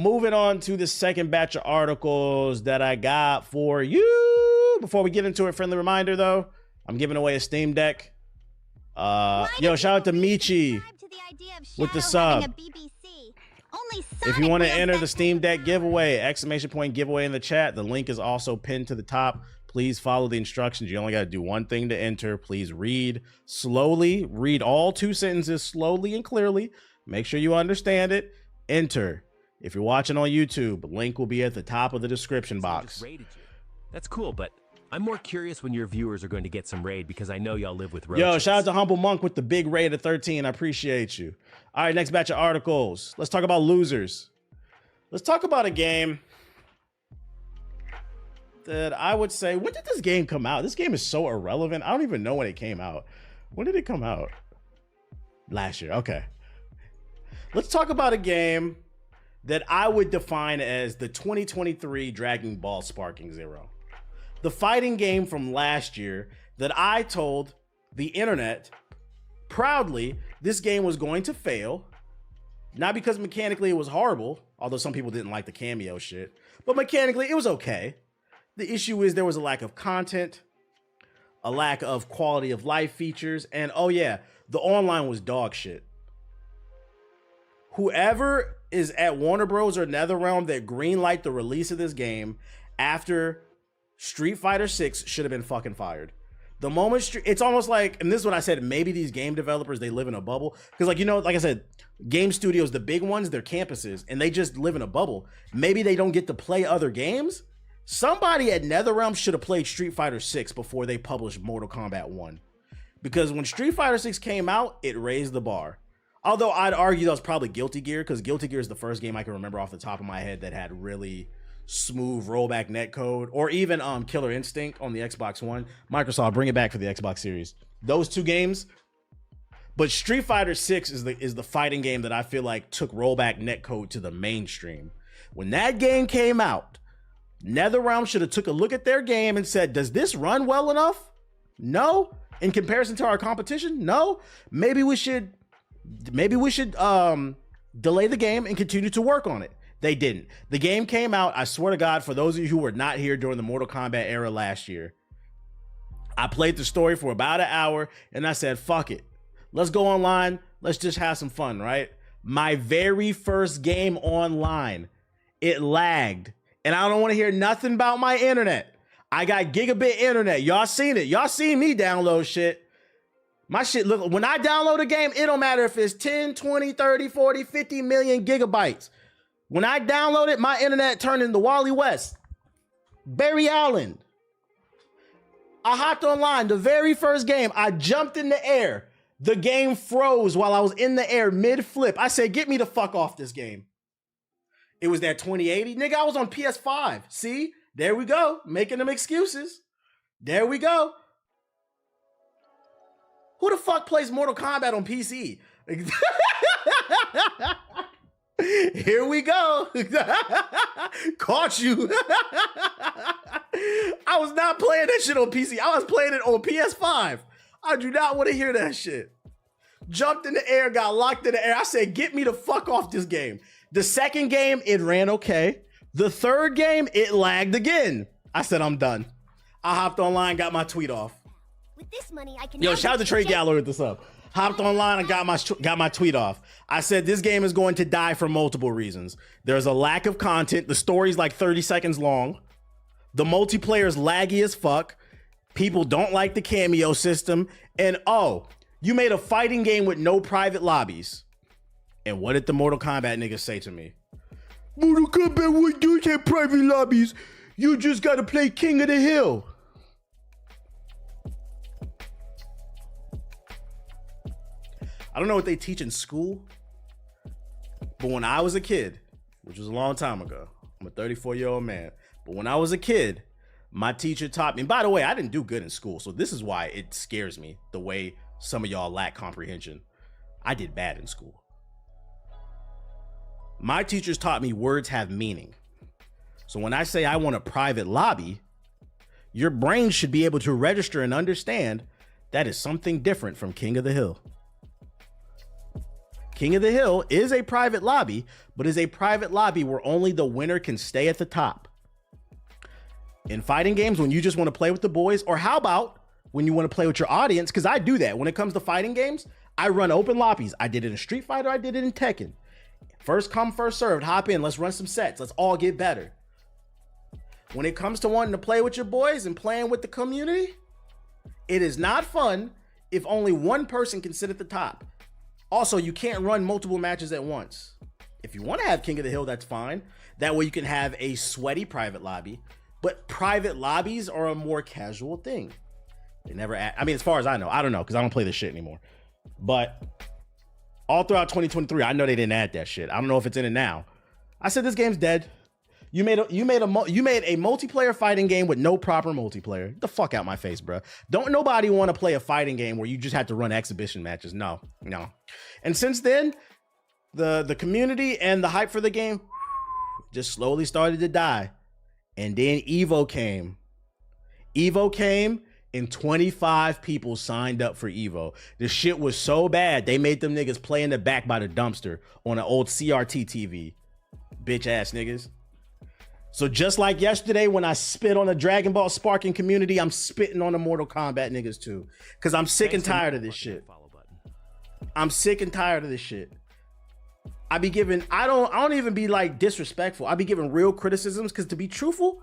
moving on to the second batch of articles that I got for you. Before we get into it, friendly reminder though, I'm giving away a Steam Deck. Yo, shout out to Michi with the sub. If you want to enter the Steam Deck giveaway, ! giveaway in the chat. The link is also pinned to the top. Please follow the instructions. You only got to do one thing to enter. Please read slowly. Read all 2 sentences slowly and clearly. Make sure you understand it. Enter. If you're watching on YouTube, link will be at the top of the description box. That's cool, but I'm more curious when your viewers are going to get some raid because I know y'all live with roaches. Yo, shout out to Humble Monk with the big raid of 13. I appreciate you. All right, next batch of articles. Let's talk about losers. Let's talk about a game that I would say, when did this game come out? This game is so irrelevant. I don't even know when it came out. When did it come out? Last year. Okay. Let's talk about a game that I would define as the 2023 Dragon Ball Sparking Zero. The fighting game from last year that I told the internet proudly this game was going to fail. Not because mechanically it was horrible, although some people didn't like the cameo shit, but mechanically it was okay. The issue is there was a lack of content, a lack of quality of life features, and oh yeah, the online was dog shit. Whoever is at Warner Bros. Or NetherRealm that greenlight the release of this game after Street Fighter 6 should have been fucking fired. The moment it's almost like, and this is what I said, maybe these game developers, they live in a bubble. Because like, you know, like I said, game studios, the big ones, they're campuses and they just live in a bubble. Maybe they don't get to play other games. Somebody at NetherRealm should have played Street Fighter 6 before they published Mortal Kombat 1. Because when Street Fighter 6 came out, it raised the bar. Although I'd argue that was probably Guilty Gear, because Guilty Gear is the first game I can remember off the top of my head that had really smooth rollback netcode, or even Killer Instinct on the Xbox One. Microsoft, bring it back for the Xbox Series. Those 2 games. But Street Fighter 6 is the fighting game that I feel like took rollback netcode to the mainstream. When that game came out, NetherRealm should have took a look at their game and said, does this run well enough? No. In comparison to our competition? No. Maybe we should delay the game and continue to work on it. They didn't. The game came out, I swear to God, for those of you who were not here during the Mortal Kombat era last year, I played the story for about an hour and I said, fuck it. Let's go online. Let's just have some fun, right? My very first game online, it lagged. And I don't want to hear nothing about my internet. I got gigabit internet. Y'all seen it. Y'all seen me download shit. My shit, look, when I download a game, it don't matter if it's 10, 20, 30, 40, 50 million gigabytes. When I download it, my internet turned into Wally West, Barry Allen. I hopped online, the very first game, I jumped in the air. The game froze while I was in the air mid-flip. I said, get me the fuck off this game. It was that 2080. Nigga, I was on PS5. See? There we go. Making them excuses. There we go. Who the fuck plays Mortal Kombat on PC? Here we go. Caught you. I was not playing that shit on PC. I was playing it on PS5. I do not want to hear that shit. Jumped in the air, got locked in the air. I said, get me the fuck off this game. The second game, it ran okay. The third game, it lagged again. I said, I'm done. I hopped online, got my tweet off. With this money, I can. Yo, shout out to Trey Gallo with this up. Hopped online and got my tweet off. I said this game is going to die for multiple reasons. There's a lack of content. The story's like 30 seconds long. The multiplayer's laggy as fuck. People don't like the cameo system. And oh, you made a fighting game with no private lobbies. And what did the Mortal Kombat niggas say to me? Mortal Kombat 1 don't have private lobbies. You just gotta play King of the Hill. I don't know what they teach in school, but when I was a kid, which was a long time ago, I'm a 34-year-old man, but when I was a kid, my teacher taught me, and by the way, I didn't do good in school, so this is why it scares me, the way some of y'all lack comprehension. I did bad in school. My teachers taught me words have meaning. So when I say I want a private lobby, your brain should be able to register and understand that is something different from King of the Hill. King of the Hill is a private lobby, but is a private lobby where only the winner can stay at the top. In fighting games, when you just want to play with the boys, or how about when you want to play with your audience? Because I do that. When it comes to fighting games, I run open lobbies. I did it in Street Fighter. I did it in Tekken. First come, first served. Hop in. Let's run some sets. Let's all get better. When it comes to wanting to play with your boys and playing with the community, it is not fun if only one person can sit at the top. Also, you can't run multiple matches at once. If you want to have King of the Hill, that's fine. That way you can have a sweaty private lobby. But private lobbies are a more casual thing. They never add, I mean, as far as I know, I don't know, because I don't play this shit anymore. But all throughout 2023, I know they didn't add that shit. I don't know if it's in it now. I said this game's dead. You made a multiplayer fighting game with no proper multiplayer. Get the fuck out my face, bro. Don't nobody want to play a fighting game where you just have to run exhibition matches. No. And since then, the community and the hype for the game just slowly started to die. And then Evo came. Evo came and 25 people signed up for Evo. The shit was so bad, they made them niggas play in the back by the dumpster on an old CRT TV. Bitch ass niggas. So just like yesterday when I spit on the Dragon Ball Sparking community, I'm spitting on the Mortal Kombat niggas too. Because I'm sick and tired of this shit. I'm sick and tired of this shit. I don't even be like disrespectful. I be giving real criticisms because to be truthful,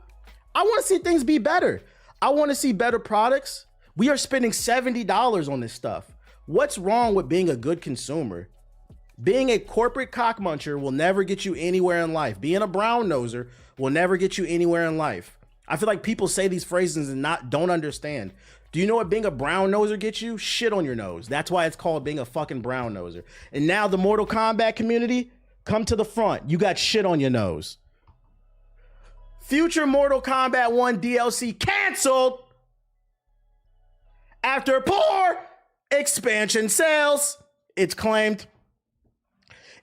I want to see things be better. I want to see better products. We are spending $70 on this stuff. What's wrong with being a good consumer? Being a corporate cockmuncher will never get you anywhere in life. Being a brown noser will never get you anywhere in life. I feel like people say these phrases and don't understand. Do you know what being a brown noser gets you? Shit on your nose. That's why it's called being a fucking brown noser. And now the Mortal Kombat community, come to the front. You got shit on your nose. Future Mortal Kombat 1 DLC canceled after poor expansion sales, it's claimed.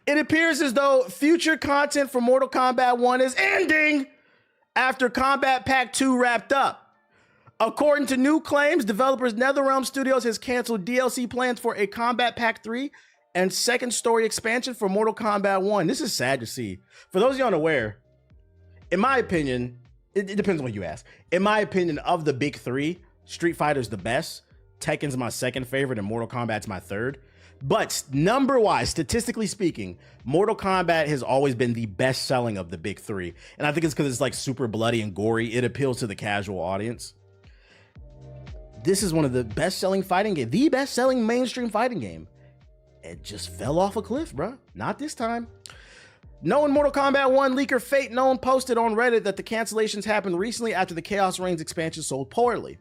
It appears as though future content for Mortal Kombat 1 is ending after Kombat Pack 2 wrapped up. According to new claims, developers NetherRealm Studios has canceled DLC plans for a Kombat Pack 3 and second story expansion for Mortal Kombat 1. This is sad to see. For those of you unaware, in my opinion, it depends on what you ask. In my opinion, of the big three, Street Fighter's the best, Tekken's my second favorite, and Mortal Kombat's my third. But number-wise, statistically speaking, Mortal Kombat has always been the best-selling of the big three. And I think it's because it's like super bloody and gory. It appeals to the casual audience. This is one of the best-selling fighting games, the best-selling mainstream fighting game. It just fell off a cliff, bro. Not this time. Known Mortal Kombat 1 leaker Fate Known posted on Reddit that the cancellations happened recently after the Chaos Reigns expansion sold poorly.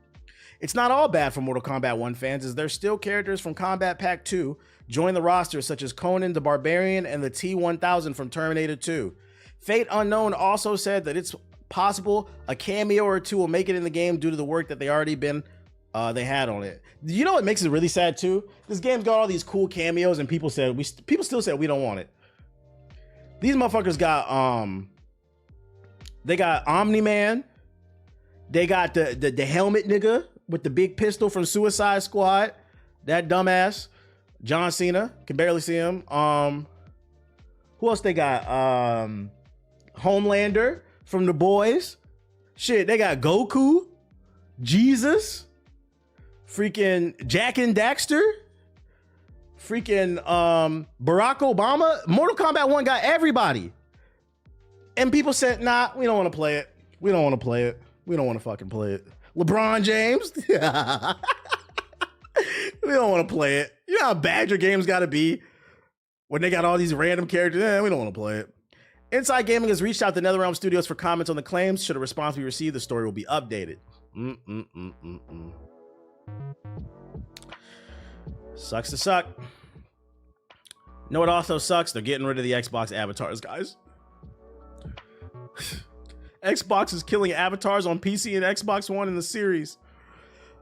It's not all bad for Mortal Kombat 1 fans, as there's still characters from Kombat Pack 2 join the roster, such as Conan the Barbarian and the T-1000 from Terminator 2. Fate Unknown also said that it's possible a cameo or two will make it in the game due to the work that they had on it. You know what makes it really sad too? This game's got all these cool cameos and people still said we don't want it. These motherfuckers got they got Omni-Man, they got the helmet nigga with the big pistol from Suicide Squad, that dumbass John Cena, can barely see him. Who else they got? Homelander from The Boys. Shit, they got Goku, Jesus, freaking Jack and Daxter, freaking Barack Obama. Mortal Kombat 1 got everybody. And people said, nah, we don't want to play it. We don't want to play it. We don't want to fucking play it. LeBron James. We don't want to play it. You know how bad your game's got to be when they got all these random characters. We don't want to play it. Inside Gaming has reached out to NetherRealm Studios for comments on the claims. Should a response be received, the story will be updated. Sucks to suck. You know what also sucks? They're getting rid of the Xbox avatars, guys. Xbox is killing avatars on PC and Xbox One in the series.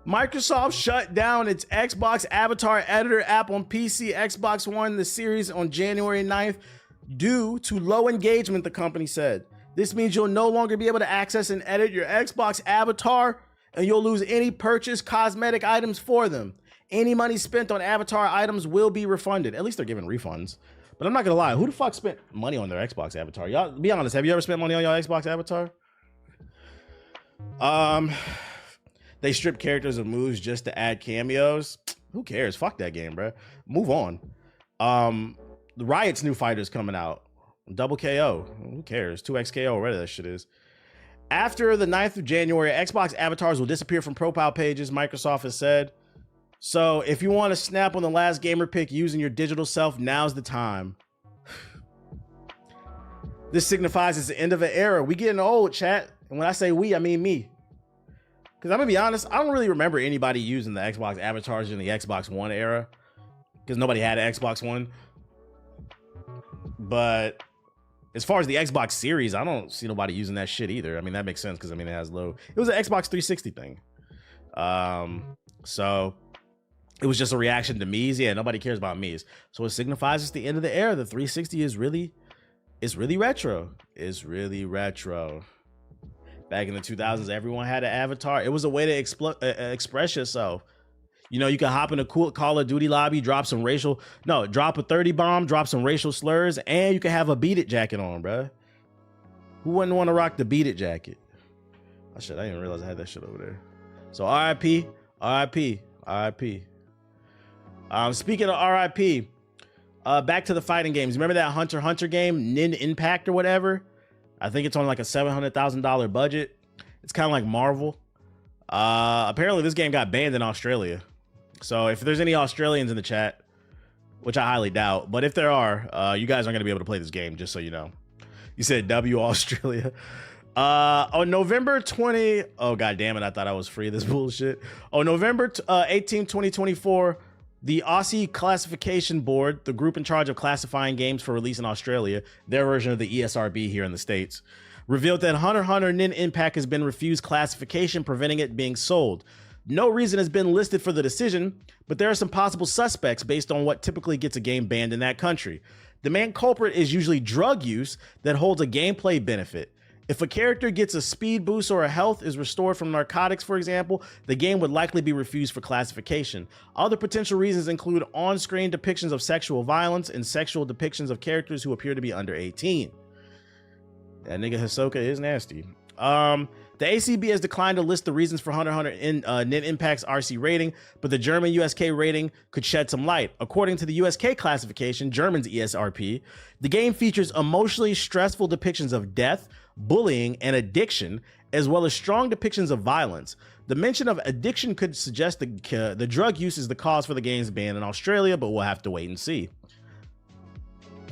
Microsoft shut down its Xbox Avatar Editor app on PC, Xbox One, the series on January 9th due to low engagement, the company said. This means you'll no longer be able to access and edit your Xbox Avatar, and you'll lose any purchased cosmetic items for them. Any money spent on Avatar items will be refunded. At least they're giving refunds. But I'm not gonna lie, who the fuck spent money on their Xbox avatar? Y'all, be honest, have you ever spent money on your Xbox avatar? They strip characters of moves just to add cameos. Who cares? Fuck that game, bro. Move on. The Riot's new fighter's coming out. Double KO. Who cares? 2x KO, whatever that shit is. After the 9th of January, Xbox avatars will disappear from profile pages, Microsoft has said. So if you want to snap on the last gamer pick using your digital self, now's the time. This signifies it's the end of an era. We getting old, chat. And when I say we, I mean me. Because I'm going to be honest, I don't really remember anybody using the Xbox avatars in the Xbox One era. Because nobody had an Xbox One. But as far as the Xbox Series, I don't see nobody using that shit either. I mean, that makes sense because, I mean, it has low. It was an Xbox 360 thing. So it was just a reaction to me's. Yeah, nobody cares about me's. So it signifies it's the end of the era. The 360 is really retro. It's really retro. Back in the 2000s, everyone had an avatar. It was a way to express yourself. You know, you can hop in a cool Call of Duty lobby, drop a 30 bomb, drop some racial slurs, and you can have a Beat It jacket on, bro. Who wouldn't want to rock the Beat It jacket? Oh shit, I didn't even realize I had that shit over there. So RIP, RIP, RIP. Speaking of RIP, back to the fighting games. Remember that Hunter x Hunter game, Nin Impact or whatever? I think it's on like a $700,000 budget. It's kind of like Marvel. Apparently this game got banned in Australia. So if there's any Australians in the chat, which I highly doubt, but if there are, you guys aren't going to be able to play this game, just so you know. You said W Australia. On November 20, oh god damn it, I thought I was free of this bullshit. On November 18, 2024, the Aussie Classification Board, the group in charge of classifying games for release in Australia, their version of the ESRB here in the States, revealed that Hunter x Hunter Nin Impact has been refused classification, preventing it being sold. No reason has been listed for the decision, but there are some possible suspects based on what typically gets a game banned in that country. The main culprit is usually drug use that holds a gameplay benefit. If a character gets a speed boost or a health is restored from narcotics, for example, the game would likely be refused for classification. Other potential reasons include on-screen depictions of sexual violence and sexual depictions of characters who appear to be under 18. That nigga Hisoka is nasty. The ACB has declined to list the reasons for Hunter x Hunter in Nin Impact's RC rating, but the German USK rating could shed some light. According to the USK classification, German's ESRP, the game features emotionally stressful depictions of death, bullying, and addiction, as well as strong depictions of violence. The mention of addiction could suggest the drug use is the cause for the game's ban in Australia, but we'll have to wait and see.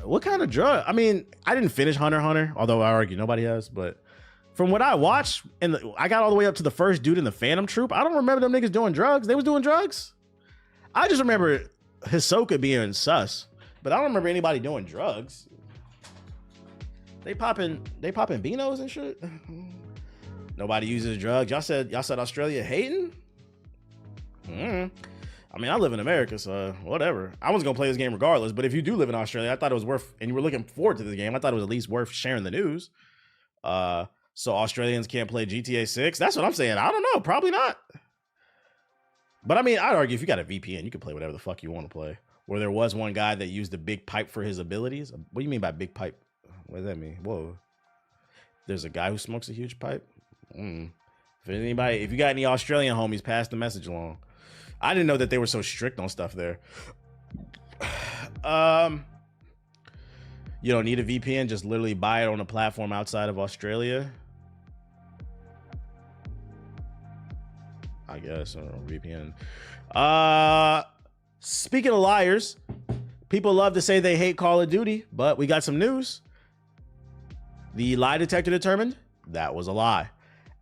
What kind of drug? I mean, I didn't finish Hunter x Hunter, although I argue nobody has, but from what I watched, I got all the way up to the first dude in the Phantom Troop. I don't remember them niggas doing drugs. They was doing drugs. I just remember Hisoka being sus, but I don't remember anybody doing drugs. They popping Beanos and shit. Nobody uses drugs. Y'all said Australia hating? I mean, I live in America, so whatever. I was gonna play this game regardless, but if you do live in Australia, I thought it was worth, and you were looking forward to the game, I thought it was at least worth sharing the news. So Australians can't play GTA 6? That's what I'm saying. I don't know. Probably not. But I mean, I'd argue if you got a VPN, you can play whatever the fuck you want to play. Where there was one guy that used a big pipe for his abilities. What do you mean by big pipe? What does that mean? Whoa. There's a guy who smokes a huge pipe? If you got any Australian homies, pass the message along. I didn't know that they were so strict on stuff there. You don't need a VPN, just literally buy it on a platform outside of Australia. I guess, I don't know, VPN. Speaking of liars, people love to say they hate Call of Duty, but we got some news. The lie detector determined that was a lie.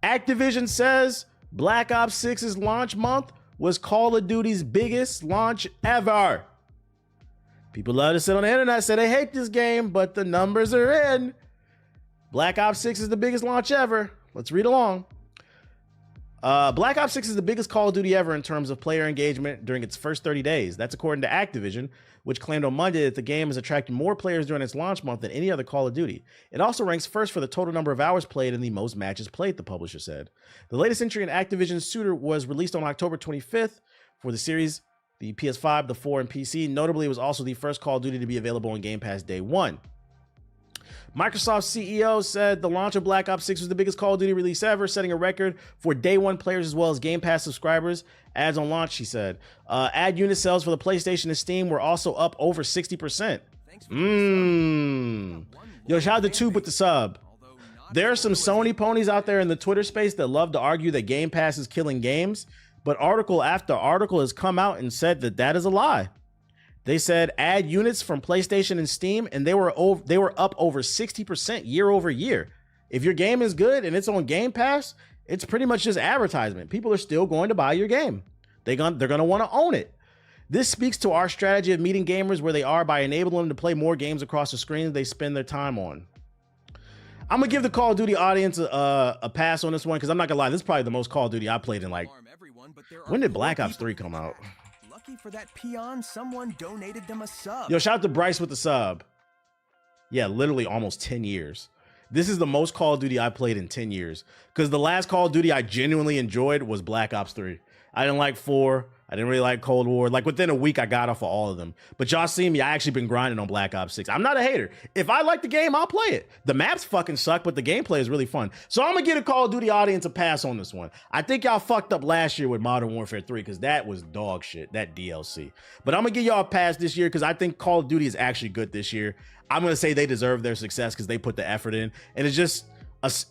Activision says Black Ops 6's launch month was Call of Duty's biggest launch ever. People love to sit on the internet, say they hate this game, but the numbers are in. Black Ops 6 is the biggest launch ever. Let's read along. Black Ops 6 is the biggest Call of Duty ever in terms of player engagement during its first 30 days. That's according to Activision, which claimed on Monday that the game has attracted more players during its launch month than any other Call of Duty. It also ranks first for the total number of hours played and the most matches played, the publisher said. The latest entry in Activision's shooter was released on October 25th for the series the PS5, the 4, and PC. Notably, it was also the first Call of Duty to be available on Game Pass day one. Microsoft CEO said the launch of Black Ops 6 was the biggest Call of Duty release ever, setting a record for day one players as well as Game Pass subscribers. Ads on launch, she said. Ad unit sales for the PlayStation and Steam were also up over 60%. Yo, shout out to Tube with the sub. There are some Sony ponies out there in the Twitter space that love to argue that Game Pass is killing games, but article after article has come out and said that that is a lie. They said ad units from PlayStation and Steam, and they were up over 60% year over year. If your game is good and it's on Game Pass, it's pretty much just advertisement. People are still going to buy your game. They're going to want to own it. This speaks to our strategy of meeting gamers where they are by enabling them to play more games across the screens they spend their time on. I'm going to give the Call of Duty audience a pass on this one because I'm not going to lie. This is probably the most Call of Duty I played in like... When did Black Ops 3 come out? For that peon, someone donated them a sub. Yo, shout out to Bryce with the sub. Yeah, literally almost 10 years. This is the most Call of Duty I played in 10 years. Because the last Call of Duty I genuinely enjoyed was Black Ops 3. I didn't like 4. I didn't really like Cold War. Like within a week, I got off of all of them. But y'all see me, I actually been grinding on Black Ops 6. I'm not a hater. If I like the game, I'll play it. The maps fucking suck, but the gameplay is really fun. So I'm gonna give a Call of Duty audience a pass on this one. I think y'all fucked up last year with Modern Warfare 3 because that was dog shit, that DLC. But I'm gonna give y'all a pass this year because I think Call of Duty is actually good this year. I'm gonna say they deserve their success because they put the effort in. And it's just,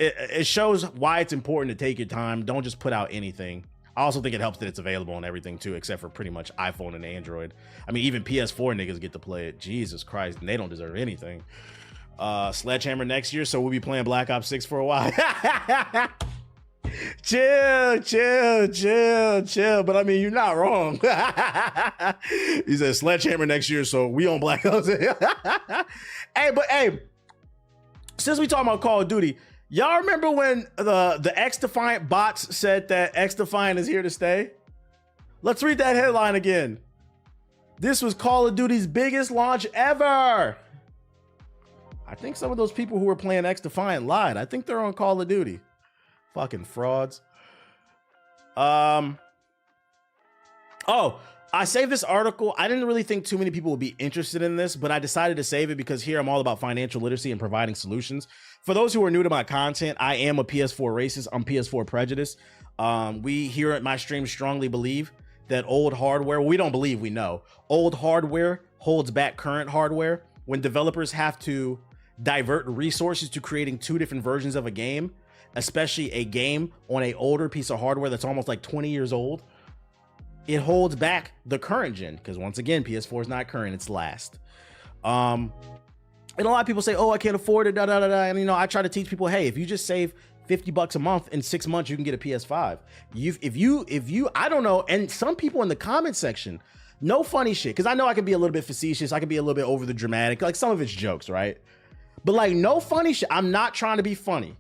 it shows why it's important to take your time. Don't just put out anything. I also think it helps that it's available on everything too, except for pretty much iPhone and Android. I mean, even PS4 niggas get to play it. Jesus Christ, and they don't deserve anything. Sledgehammer next year, so we'll be playing Black Ops 6 for a while. Chill. But I mean, you're not wrong. He said Sledgehammer next year, so we on Black Ops. Hey, since we talking about Call of Duty, y'all remember when the X-Defiant bots said that X-Defiant is here to stay? Let's read that headline again. This was Call of Duty's biggest launch ever. I think some of those people who were playing X-Defiant lied. I think they're on Call of Duty. Fucking frauds. Oh, I saved this article. I didn't really think too many people would be interested in this, but I decided to save it because here I'm all about financial literacy and providing solutions. For those who are new to my content, I am a PS4 racist. I'm PS4 prejudiced. We here at my stream strongly believe that old hardware, we don't believe, we know, old hardware holds back current hardware. When developers have to divert resources to creating two different versions of a game, especially a game on an older piece of hardware that's almost like 20 years old, it holds back the current gen because once again, PS4 is not current, it's last. And a lot of people say, oh, I can't afford it, And, you know, I try to teach people, hey, if you just save $50 a month, in 6 months, you can get a PS5. If you, I don't know. And some people in the comment section, no funny shit. Cause I know I can be a little bit facetious. I can be a little bit over the dramatic. Like some of it's jokes, right? But like no funny shit. I'm not trying to be funny.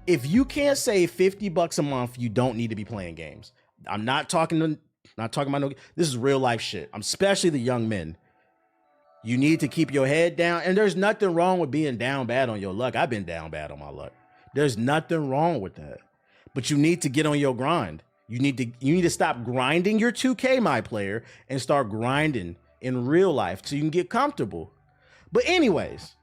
If you can't save $50 a month, you don't need to be playing games. I'm not talking about no, this is real life shit. I'm especially the young men. You need to keep your head down. And there's nothing wrong with being down bad on your luck. I've been down bad on my luck. There's nothing wrong with that. But you need to get on your grind. You need to stop grinding your 2K, my player, and start grinding in real life so you can get comfortable. But anyways,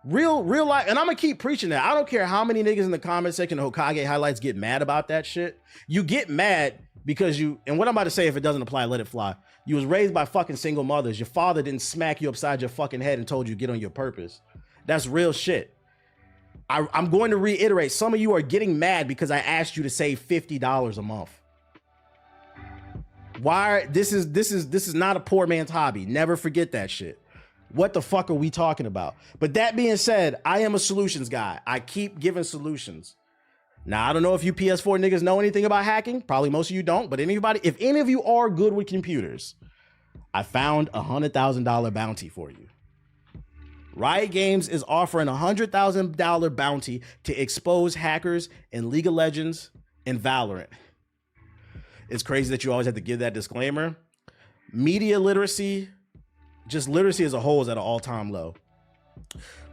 real life, and I'm gonna keep preaching that. I don't care how many niggas in the comment section of Hokage highlights get mad about that shit. You get mad because and what I'm about to say, if it doesn't apply, let it fly. You was raised by fucking single mothers. Your father didn't smack you upside your fucking head and told you get on your purpose. That's real shit. I'm going to reiterate, some of you are getting mad because I asked you to save $50 a month. Why? This is not a poor man's hobby. Never forget that shit. What the fuck are we talking about? But that being said, I am a solutions guy. I keep giving solutions. Now, I don't know if you PS4 niggas know anything about hacking. Probably most of you don't. But if any of you are good with computers, I found a $100,000 bounty for you. Riot Games is offering a $100,000 bounty to expose hackers in League of Legends and Valorant. It's crazy that you always have to give that disclaimer. Media literacy, just literacy as a whole, is at an all-time low.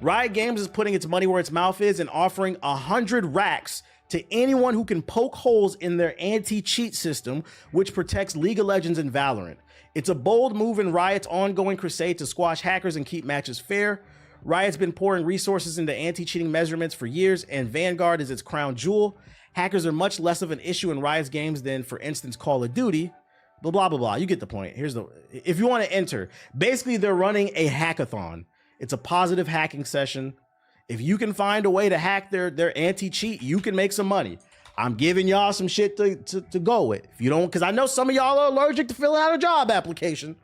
Riot Games is putting its money where its mouth is and offering 100 racks to anyone who can poke holes in their anti-cheat system, which protects League of Legends and Valorant. It's a bold move in Riot's ongoing crusade to squash hackers and keep matches fair. Riot's been pouring resources into anti-cheating measurements for years, and Vanguard is its crown jewel. Hackers are much less of an issue in Riot's games than, for instance, Call of Duty. Blah, blah, blah, blah. You get the point. If you want to enter, basically they're running a hackathon. It's a positive hacking session. If you can find a way to hack their anti-cheat, you can make some money. I'm giving y'all some shit to go with. If you don't, because I know some of y'all are allergic to filling out a job application.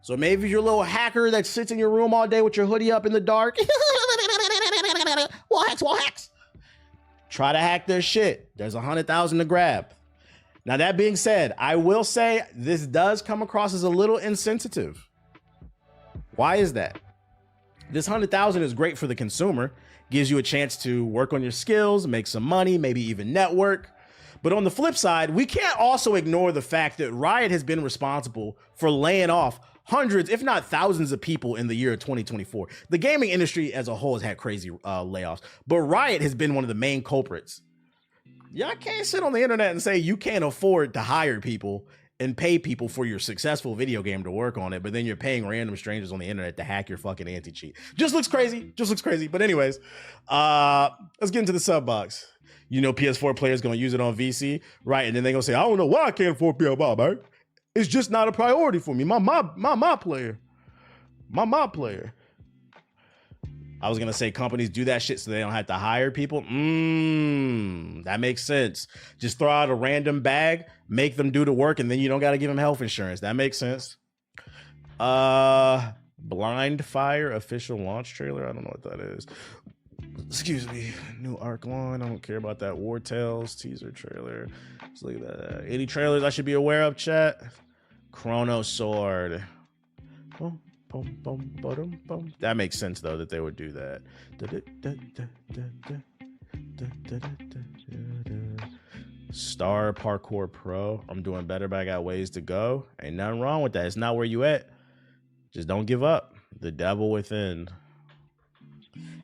So maybe you're a little hacker that sits in your room all day with your hoodie up in the dark. Wall hacks. Try to hack their shit. There's 100,000 to grab. Now, that being said, I will say this does come across as a little insensitive. Why is that? This 100,000 is great for the consumer, gives you a chance to work on your skills, make some money, maybe even network. But on the flip side, we can't also ignore the fact that Riot has been responsible for laying off hundreds, if not thousands of people in the year of 2024. The gaming industry as a whole has had crazy layoffs, but Riot has been one of the main culprits. Y'all can't sit on the internet and say you can't afford to hire people and pay people for your successful video game to work on it, but then you're paying random strangers on the internet to hack your fucking anti-cheat. Just looks crazy. But anyways, let's get into the sub box. You know, PS4 players gonna use it on VC, right? And then they gonna say, I don't know why I can't afford PS5, man. It's just not a priority for me. My player. I was gonna say companies do that shit so they don't have to hire people. That makes sense. Just throw out a random bag, make them do the work, and then you don't gotta give them health insurance. That makes sense. Blind Fire official launch trailer. I don't know what that is. Excuse me. New Arc line. I don't care about that. War Tales teaser trailer. Let's look at that. Any trailers I should be aware of, chat? Chrono Sword. Boom, boom, boom, boom, boom. That makes sense though that they would do that. Star Parkour Pro. I'm doing better, but I got ways to go. Ain't nothing wrong with that. It's not where you at. Just don't give up. The devil within.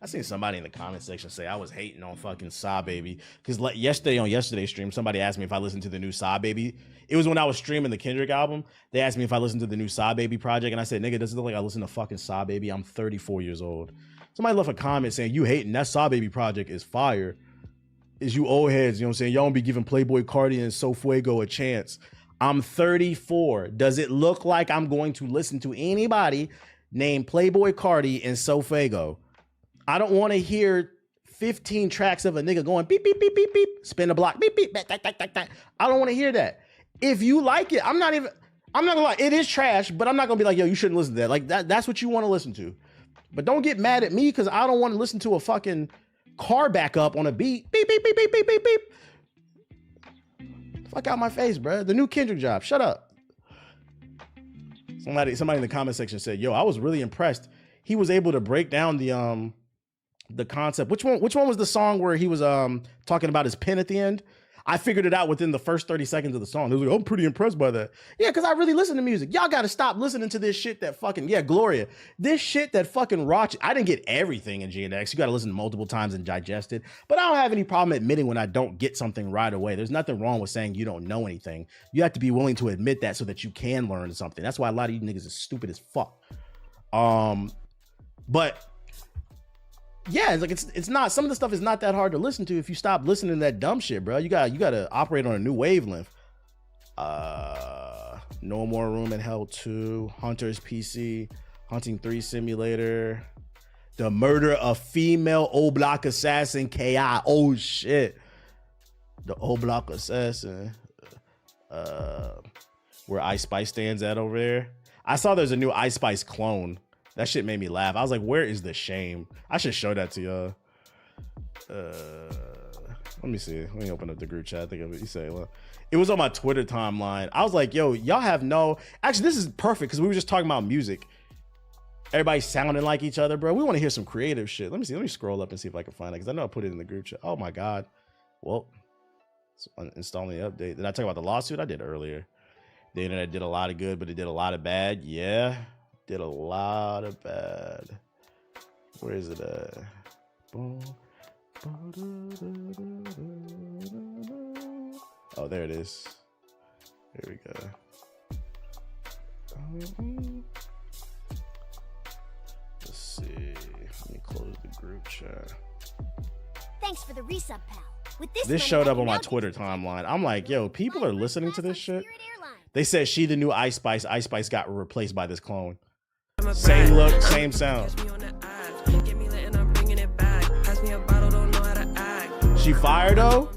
I seen somebody in the comment section say I was hating on fucking Saw Baby because yesterday on yesterday's stream, somebody asked me if I listened to the new Saw Baby. It was when I was streaming the Kendrick album. They asked me if I listened to the new Saw Baby project, and I said, "Nigga, does it look like I listen to fucking Saw Baby? I'm 34 years old." Somebody left a comment saying you hating that Saw Baby project is fire. Is you old heads? You know what I'm saying? Y'all don't be giving Playboy Cardi and So Fuego a chance. I'm 34. Does it look like I'm going to listen to anybody named Playboy Cardi and So Fuego? I don't want to hear 15 tracks of a nigga going beep, beep, beep, beep, beep, spin a block, beep, beep, back, back, back, back, back. I don't want to hear that. If you like it, I'm not gonna lie, it is trash, but I'm not gonna be like, yo, you shouldn't listen to that. Like that's what you want to listen to. But don't get mad at me because I don't want to listen to a fucking car backup on a beat. Beep, beep, beep, beep, beep, beep, beep. Fuck out my face, bro. The new Kendrick job. Shut up. Somebody in the comment section said, yo, I was really impressed. He was able to break down the concept. Which one was the song where he was talking about his pen at the end? I figured it out within the first 30 seconds of the song. It was like, I'm pretty impressed by that. Yeah, because I really listen to music. Y'all got to stop listening to this shit that fucking, yeah, Gloria. This shit that fucking rocks. I didn't get everything in G&X. You got to listen multiple times and digest it. But I don't have any problem admitting when I don't get something right away. There's nothing wrong with saying you don't know anything. You have to be willing to admit that so that you can learn something. That's why a lot of you niggas is stupid as fuck. But yeah, it's like it's not, some of the stuff is not that hard to listen to if you stop listening to that dumb shit, bro. You gotta operate on a new wavelength. No More Room in Hell 2, Hunter's PC, Hunting 3 Simulator, The Murder of Female O-Block Assassin KI. Oh shit. The O-Block Assassin. Where Ice Spice stands at over there. I saw there's a new Ice Spice clone. That shit made me laugh. I was like, where is the shame? I should show that to y'all. Let me see. Let me open up the group chat. I think of it. You say, well, it was on my Twitter timeline. I was like, yo, y'all have no... Actually, this is perfect because we were just talking about music. Everybody sounding like each other, bro. We want to hear some creative shit. Let me see. Let me scroll up and see if I can find it because I know I put it in the group chat. Oh, my God. Well, installing the update. Did I talk about the lawsuit? I did earlier. The internet did a lot of good, but it did a lot of bad. Yeah. Did a lot of bad. Where is it? Oh, there it is. There we go. Let's see. Let me close the group chat. Thanks for the resub, pal. With This showed up on my Twitter timeline. I'm like, yo, people are listening to this shit. They said she the new Ice Spice. Ice Spice got replaced by this clone. Same look, same sound. She fired though?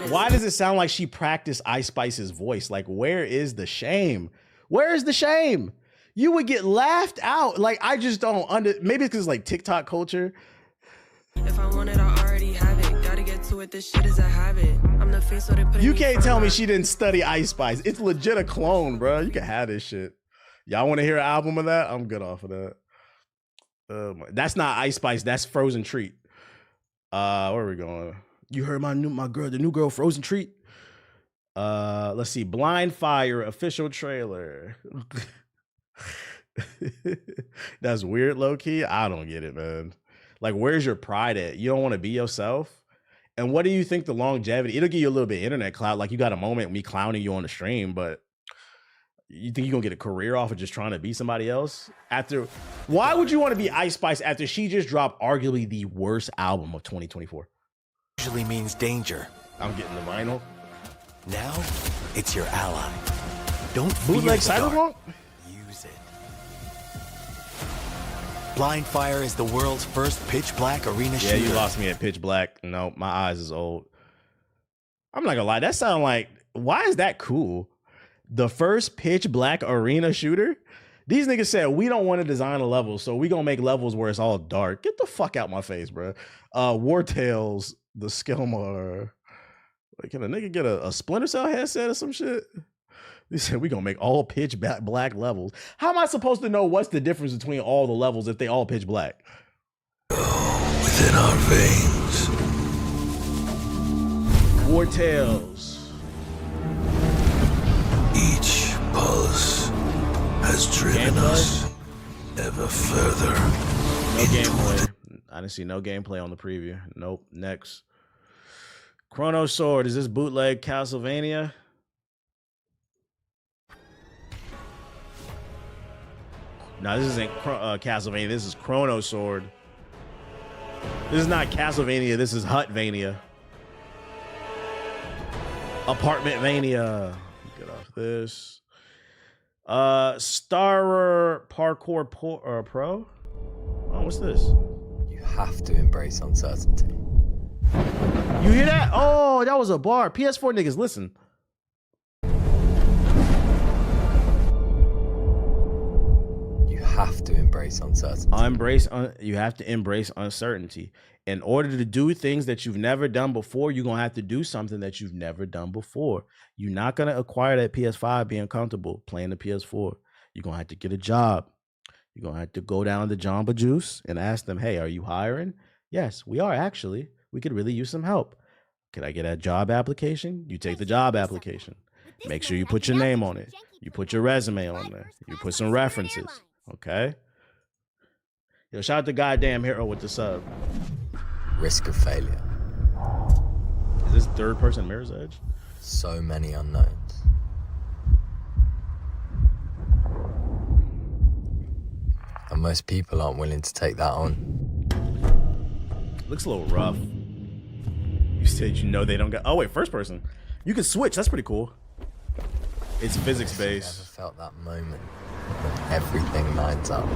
Why does it sound like she practiced Ice Spice's voice? Like, where is the shame? Where is the shame? You would get laughed out. Like, I just don't maybe it's because like TikTok culture. If I want it, I already have it. Gotta get to it, this shit is a habit. I'm the face, so they put You can't tell me she didn't study Ice Spice. It's legit a clone, bro. You can have this shit. Y'all want to hear an album of that? I'm good off of that. That's not Ice Spice. That's Frozen Treat. Where are we going? You heard the new girl Frozen Treat? Let's see. Blind Fire official trailer. That's weird, low key. I don't get it, man. Like, where's your pride at? You don't want to be yourself? And what do you think the longevity? It'll give you a little bit of internet clout. Like, you got a moment me clowning you on the stream, but you think you're gonna get a career off of just trying to be somebody else? Why would you want to be Ice Spice after she just dropped arguably the worst album of 2024? Usually means danger. I'm getting the vinyl. Now, it's your ally. Don't fear Bootleg the dark. Cyberpunk? Use it. Blind Fire is the world's first pitch black arena shooter. Yeah, you lost me at pitch black. No, my eyes is old. I'm not gonna lie. That sound like, why is that cool? The first pitch black arena shooter? These niggas said, we don't want to design a level, so we gonna make levels where it's all dark. Get the fuck out my face, bro. War Tales, the Skilmar. Like, can a nigga get a Splinter Cell headset or some shit? They said, we gonna make all pitch black levels. How am I supposed to know what's the difference between all the levels if they all pitch black? Within our veins. War Tales. Each pulse has driven us ever further. No gameplay. I didn't see no gameplay on the preview. Nope. Next. Chrono Sword. Is this bootleg Castlevania? No, this isn't Castlevania. This is Chrono Sword. This is not Castlevania. This is Hutvania. Apartmentvania. Get off this. Starer Parkour Pro? Oh, what's this? You have to embrace uncertainty. You hear that? Oh, that was a bar. PS4 niggas, listen. You have to embrace uncertainty. You have to embrace uncertainty. In order to do things that you've never done before, you're going to have to do something that you've never done before. You're not going to acquire that PS5 being comfortable playing the PS4. You're going to have to get a job. You're going to have to go down to Jamba Juice and ask them, hey, are you hiring? Yes, we are actually. We could really use some help. Can I get a job application? You take the job application. Make sure you put your name on it. You put your resume on there. You put some references. Okay? Yo, shout out to goddamn Hero with the sub. Risk of failure. Is this third person Mirror's Edge? So many unknowns. And most people aren't willing to take that on. Looks a little rough. You said you know they don't got. Oh wait, first person. You can switch. That's pretty cool. It's physics Have you ever based. felt that moment when everything lines up?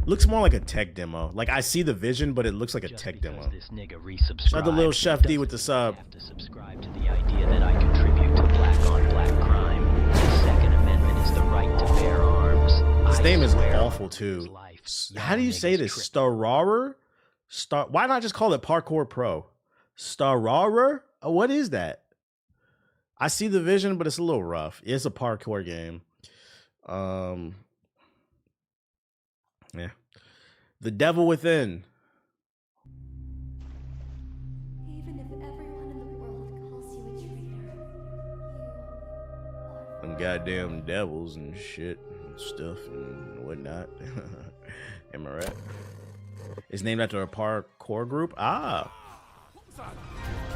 Looks more like a tech demo. Like I see the vision, but it looks like a tech demo. This nigga resubscribed. Shout out to Lil Chef D with the sub. Have to subscribe to the idea that I contribute to black on black crime. The Second Amendment is the right to bear arms. His I name is swear awful on too. his life. How do you say this? Starer? Why not just call it Parkour Pro? Starer? What is that? I see the vision, but it's a little rough. It's a parkour game. Yeah. The Devil Within. Even if everyone in the world calls you a traitor, you are Them goddamn devils and shit. stuff and whatnot. Am I right? It's named after a parkour group. Ah.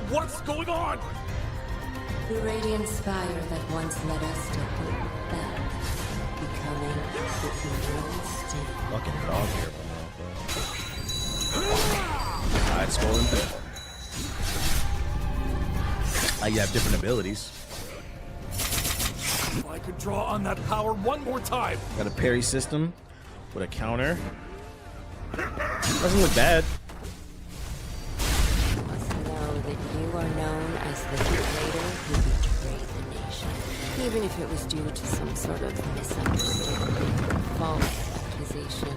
What's going on? The radiant spire that once led us to hope back, becoming the eternal state. Fucking dog here, side scrolling thing. You have different abilities. If I could draw on that power one more time. Got a parry system with a counter. Doesn't look bad. You must know that you are known as the traitor who betrayed the nation, even if it was due to some sort of misunderstanding, false accusation.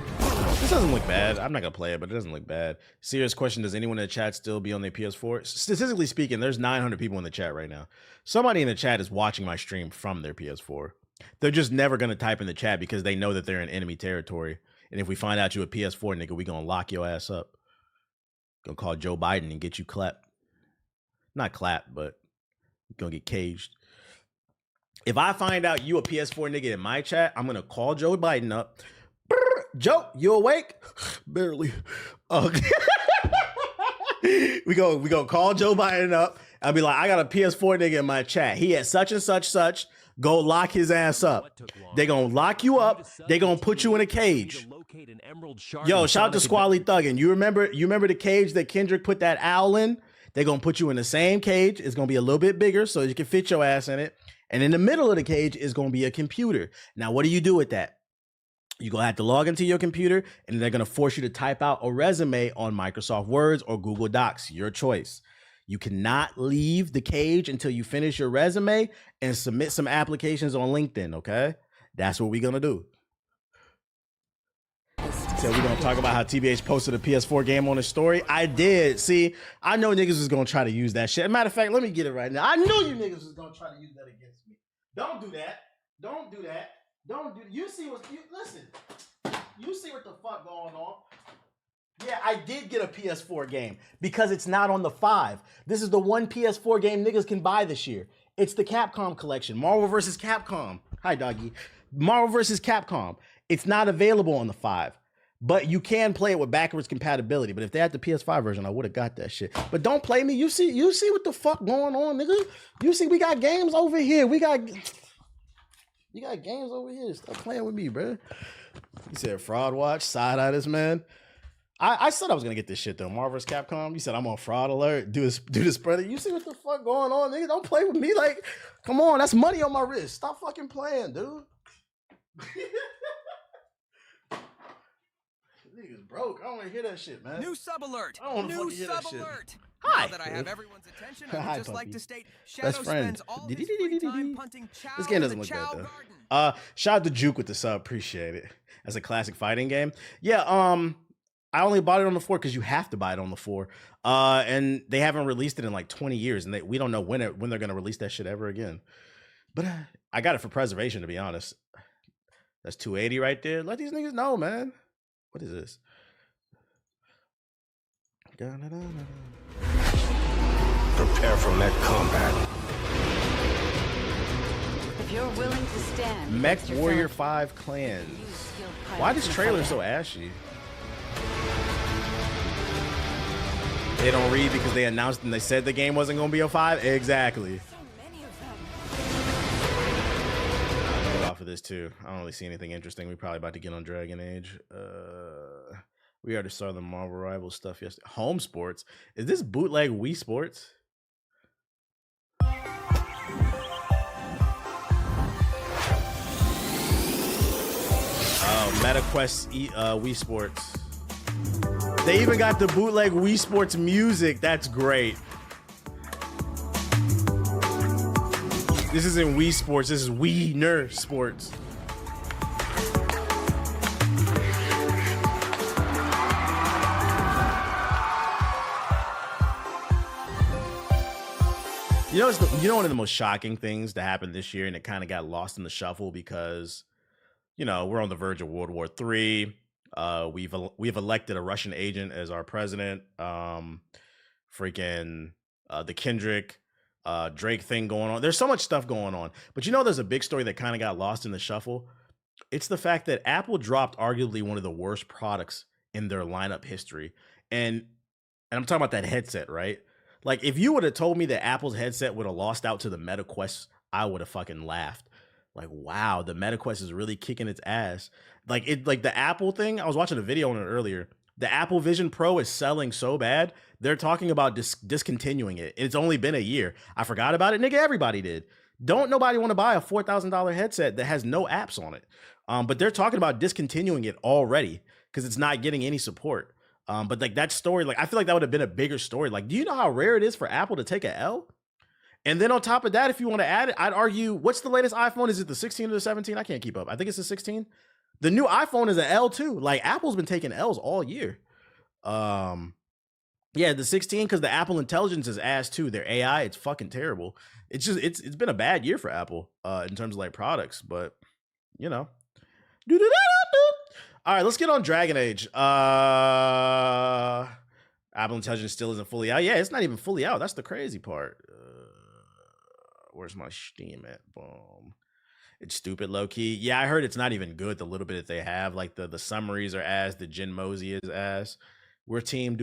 This doesn't look bad. I'm not gonna play it, but it doesn't look bad. Serious question: does anyone in the chat still be on their PS4? Statistically speaking, there's 900 people in the chat right now. Somebody in the chat is watching my stream from their PS4. They're just never gonna type in the chat because they know that they're in enemy territory. And if we find out you a PS4 nigga, we gonna lock your ass up. Gonna call Joe Biden and get you clapped. Not clapped, but gonna get caged. If I find out you a PS4 nigga in my chat, I'm gonna call Joe Biden up. Joe, you awake? Barely. Okay. we go call Joe Biden up. I'll be like, I got a PS4 nigga in my chat. He had such and such. Go lock his ass up. They gonna lock you up. They gonna put you in a cage. Yo, shout out to Squally Thuggin. You remember the cage that Kendrick put that owl in? They gonna put you in the same cage. It's gonna be a little bit bigger so you can fit your ass in it. And in the middle of the cage is gonna be a computer. Now, what do you do with that? You're gonna have to log into your computer and they're gonna force you to type out a resume on Microsoft Words or Google Docs, your choice. You cannot leave the cage until you finish your resume and submit some applications on LinkedIn, okay? That's what we're gonna do. So we're gonna talk about how TBH posted a PS4 game on his story. I did. See, I know niggas was gonna try to use that shit. Matter of fact, let me get it right now. I knew you niggas was gonna try to use that against me. Don't do that. Don't do that. Don't do. You see what? Listen. You see what the fuck going on? Yeah, I did get a PS4 game because it's not on the 5. This is the one PS4 game niggas can buy this year. It's the Capcom collection, Marvel vs. Capcom. Hi, doggy. Marvel vs. Capcom. It's not available on the 5, but you can play it with backwards compatibility. But if they had the PS5 version, I would have got that shit. But don't play me. You see what the fuck going on, nigga? You see we got games over here. You got games over here. Stop playing with me, bro. You said fraud watch, side eye this man. I said I was gonna get this shit though. Marvel vs. Capcom. You said I'm on fraud alert. Do this, brother. You see what the fuck going on, nigga? Don't play with me. Like, come on, that's money on my wrist. Stop fucking playing, dude. Niggas broke. I don't want to hear that shit, man. New sub alert. I don't want to fucking hear that sub shit. alert. Hi. Now that I have everyone's attention, I would Hi, just like puppy. to state Shadow Best friend. spends all his free time punting Chow This game in doesn't the look Chow bad Garden. though. Shout out to Juke with the sub. Appreciate it. As a classic fighting game. Yeah. I only bought it on the 4 because you have to buy it on the 4. And they haven't released it in like 20 years, and we don't know when they're gonna release that shit ever again. But I got it for preservation, to be honest. That's 280 right there. Let these niggas know, man. What is this? Prepare for mech combat. If you're willing to stand, Mech against your Warrior fellow- 5 clans. use skilled pilots Why this and trailer fire. so ashy? They don't read because they announced and they said the game wasn't gonna be a 5? Exactly. So many of them. I'll get off of this too. I don't really see anything interesting. We're probably about to get on Dragon Age. We already saw the Marvel Rivals stuff yesterday. Home Sports. Is this bootleg Wii Sports? Oh, MetaQuest Wii Sports. They even got the bootleg Wii Sports music. That's great. This isn't Wii Sports. This is Wiener Sports. You know one of the most shocking things that happened this year, and it kind of got lost in the shuffle because, we're on the verge of World War III. We've elected a Russian agent as our president. The Kendrick Drake thing going on. There's so much stuff going on, but there's a big story that kind of got lost in the shuffle. It's the fact that Apple dropped arguably one of the worst products in their lineup history. And I'm talking about that headset, right? Like if you would have told me that Apple's headset would have lost out to the Meta Quest, I would have fucking laughed. Like, wow, the Meta Quest is really kicking its ass. Like the Apple thing, I was watching a video on it earlier. The Apple Vision Pro is selling so bad, they're talking about discontinuing it. It's only been a year. I forgot about it, nigga. Everybody did. Don't nobody want to buy a $4,000 headset that has no apps on it. But they're talking about discontinuing it already because it's not getting any support. But like that story, like I feel like that would have been a bigger story. Like, do you know how rare it is for Apple to take a L? And then on top of that, if you want to add it, I'd argue, what's the latest iPhone? Is it the 16 or the 17? I can't keep up. I think it's the 16. The new iPhone is an L too. Like Apple's been taking L's all year. Yeah, the 16 because the Apple Intelligence is ass too. Their AI, it's fucking terrible. It's just it's been a bad year for Apple in terms of like products, but you know. All right, let's get on Dragon Age. Apple Intelligence still isn't fully out. Yeah, it's not even fully out. That's the crazy part. Where's my Steam at? Boom. It's stupid low key. Yeah, I heard it's not even good. The little bit that they have, like the summaries are ass. The Jin Mosey is ass. We're team